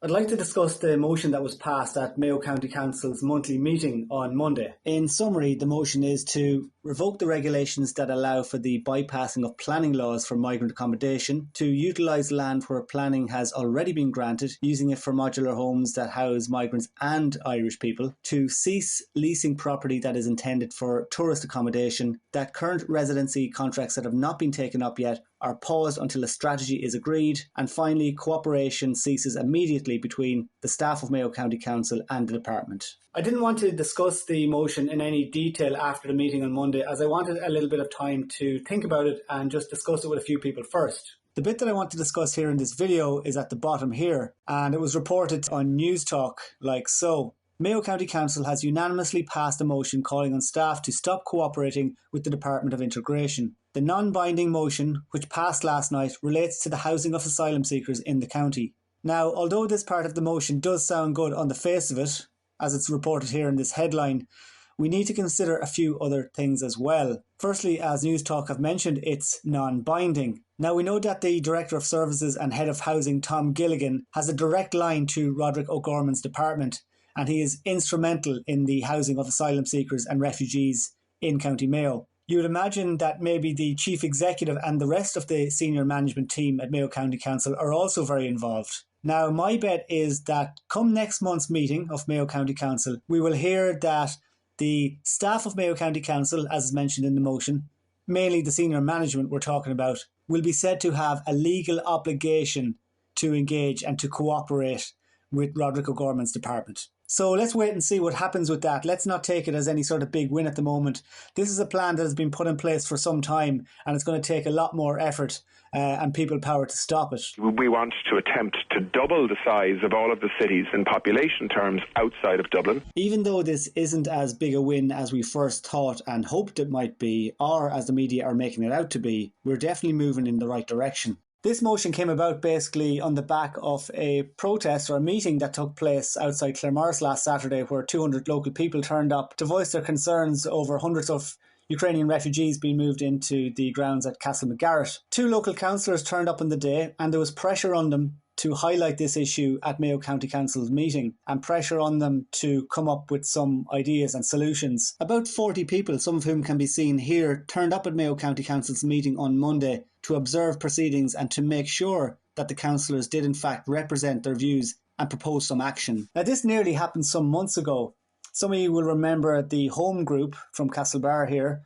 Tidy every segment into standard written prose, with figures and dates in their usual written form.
I'd like to discuss the motion that was passed at Mayo County Council's monthly meeting on Monday. In summary, the motion is to revoke the regulations that allow for the bypassing of planning laws for migrant accommodation, to utilise land where planning has already been granted, using it for modular homes that house migrants and Irish people, to cease leasing property that is intended for tourist accommodation, that current residency contracts that have not been taken up yet are paused until a strategy is agreed, and finally cooperation ceases immediately between the staff of Mayo County Council and the department. I didn't want to discuss the motion in any detail after the meeting on Monday, as I wanted a little bit of time to think about it and just discuss it with a few people first. The bit that I want to discuss here in this video is at the bottom here, and it was reported on News Talk like so. Mayo County Council has unanimously passed a motion calling on staff to stop cooperating with the Department of Integration. The non-binding motion, which passed last night, relates to the housing of asylum seekers in the county. Now, although this part of the motion does sound good on the face of it, as it's reported here in this headline, we need to consider a few other things as well. Firstly, as News Talk have mentioned, it's non-binding. Now, we know that the Director of Services and Head of Housing, Tom Gilligan, has a direct line to Roderick O'Gorman's department, and he is instrumental in the housing of asylum seekers and refugees in County Mayo. You would imagine that maybe the Chief Executive and the rest of the senior management team at Mayo County Council are also very involved. Now, my bet is that come next month's meeting of Mayo County Council, we will hear that the staff of Mayo County Council, as is mentioned in the motion, mainly the senior management we're talking about, will be said to have a legal obligation to engage and to cooperate with Roderick O'Gorman's department. So let's wait and see what happens with that. Let's not take it as any sort of big win at the moment. This is a plan that has been put in place for some time, and it's going to take a lot more effort and people power to stop it. We want to attempt to double the size of all of the cities in population terms outside of Dublin. Even though this isn't as big a win as we first thought and hoped it might be, or as the media are making it out to be, we're definitely moving in the right direction. This motion came about basically on the back of a protest or a meeting that took place outside Claremorris last Saturday, where 200 local people turned up to voice their concerns over hundreds of Ukrainian refugees being moved into the grounds at Castle McGarrett. 2 local councillors turned up on the day, and there was pressure on them to highlight this issue at Mayo County Council's meeting, and pressure on them to come up with some ideas and solutions. About 40 people, some of whom can be seen here, turned up at Mayo County Council's meeting on Monday to observe proceedings and to make sure that the councillors did in fact represent their views and propose some action. Now, this nearly happened some months ago. Some of you will remember the Home Group from Castlebar here,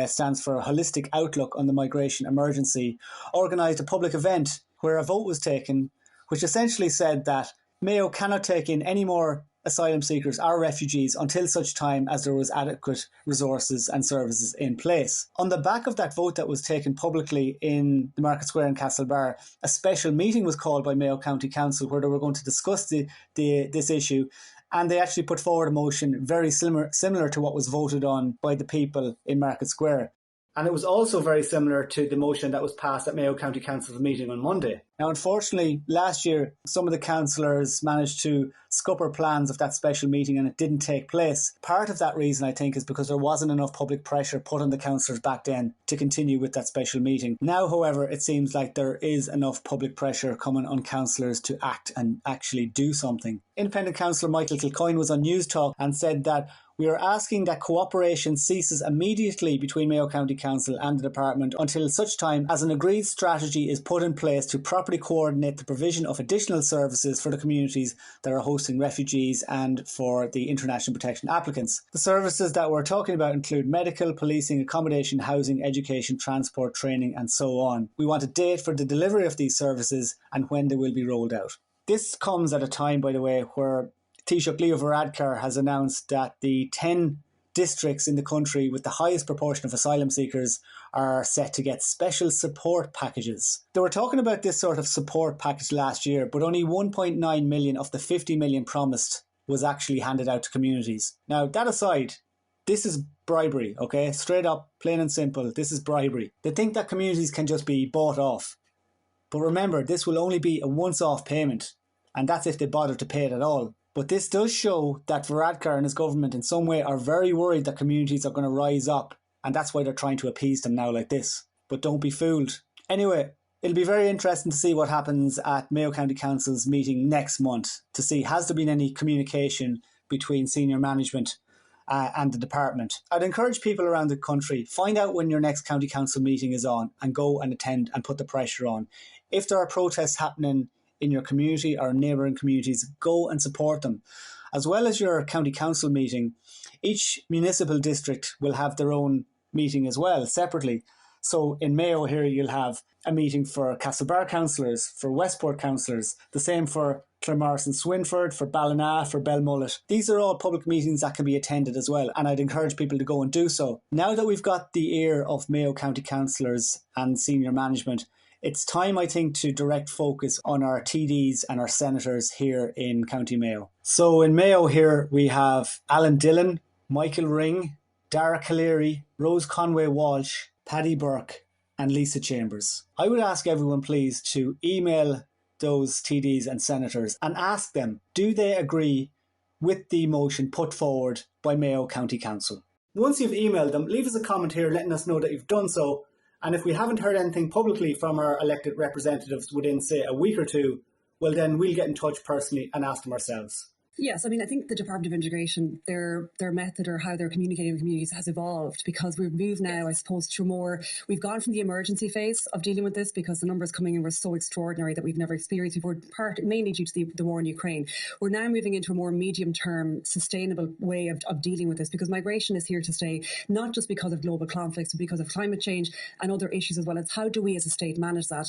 stands for Holistic Outlook on the Migration Emergency, organised a public event where a vote was taken which essentially said that Mayo cannot take in any more asylum seekers or refugees until such time as there was adequate resources and services in place. On the back of that vote that was taken publicly in the Market Square in Castlebar, a special meeting was called by Mayo County Council where they were going to discuss this issue, and they actually put forward a motion very similar to what was voted on by the people in Market Square. And it was also very similar to the motion that was passed at Mayo County Council's meeting on Monday. Now, unfortunately, last year, some of the councillors managed to scupper plans of that special meeting and it didn't take place. Part of that reason, I think, is because there wasn't enough public pressure put on the councillors back then to continue with that special meeting. Now, however, it seems like there is enough public pressure coming on councillors to act and actually do something. Independent councillor Michael Kilcoyne was on News Talk and said that we are asking that cooperation ceases immediately between Mayo County Council and the department until such time as an agreed strategy is put in place to properly coordinate the provision of additional services for the communities that are hosting refugees and for the international protection applicants. The services that we're talking about include medical, policing, accommodation, housing, education, transport, training and so on. We want a date for the delivery of these services and when they will be rolled out. This comes at a time, by the way, where Taoiseach Leo Varadkar has announced that the 10 districts in the country with the highest proportion of asylum seekers are set to get special support packages. They were talking about this sort of support package last year, but only 1.9 million of the 50 million promised was actually handed out to communities. Now, that aside, this is bribery, okay? Straight up, plain and simple, this is bribery. They think that communities can just be bought off. But remember, this will only be a once-off payment, and that's if they bother to pay it at all. But this does show that Varadkar and his government in some way are very worried that communities are going to rise up, and that's why they're trying to appease them now like this. But don't be fooled. Anyway, It'll be very interesting to see what happens at Mayo County Council's meeting next month, to see has there been any communication between senior management and the department. I'd encourage people around the country, find out when your next county council meeting is on and go and attend and put the pressure on. If there are protests happening in your community or neighbouring communities, go and support them. As well as your county council meeting, each municipal district will have their own meeting as well, separately. So in Mayo here, you'll have a meeting for Castlebar councillors, for Westport councillors, the same for Claremorris and Swinford, for Ballina, for Belmullet. These are all public meetings that can be attended as well, and I'd encourage people to go and do so. Now that we've got the ear of Mayo County councillors and senior management, it's time, I think, to direct focus on our TDs and our senators here in County Mayo. So in Mayo here, we have Alan Dillon, Michael Ring, Dara Calleary, Rose Conway Walsh, Paddy Burke and Lisa Chambers. I would ask everyone please to email those TDs and senators and ask them, do they agree with the motion put forward by Mayo County Council? Once you've emailed them, leave us a comment here letting us know that you've done so. And if we haven't heard anything publicly from our elected representatives within, say, a week or two, well then we'll get in touch personally and ask them ourselves. Yes, I mean, I think the Department of Integration, their method or how they're communicating with communities has evolved, because we've moved now, I suppose, to we've gone from the emergency phase of dealing with this because the numbers coming in were so extraordinary that we've never experienced before, mainly due to the war in Ukraine. We're now moving into a more medium-term, sustainable way of dealing with this, because migration is here to stay, not just because of global conflicts, but because of climate change and other issues as well. It's how do we as a state manage that?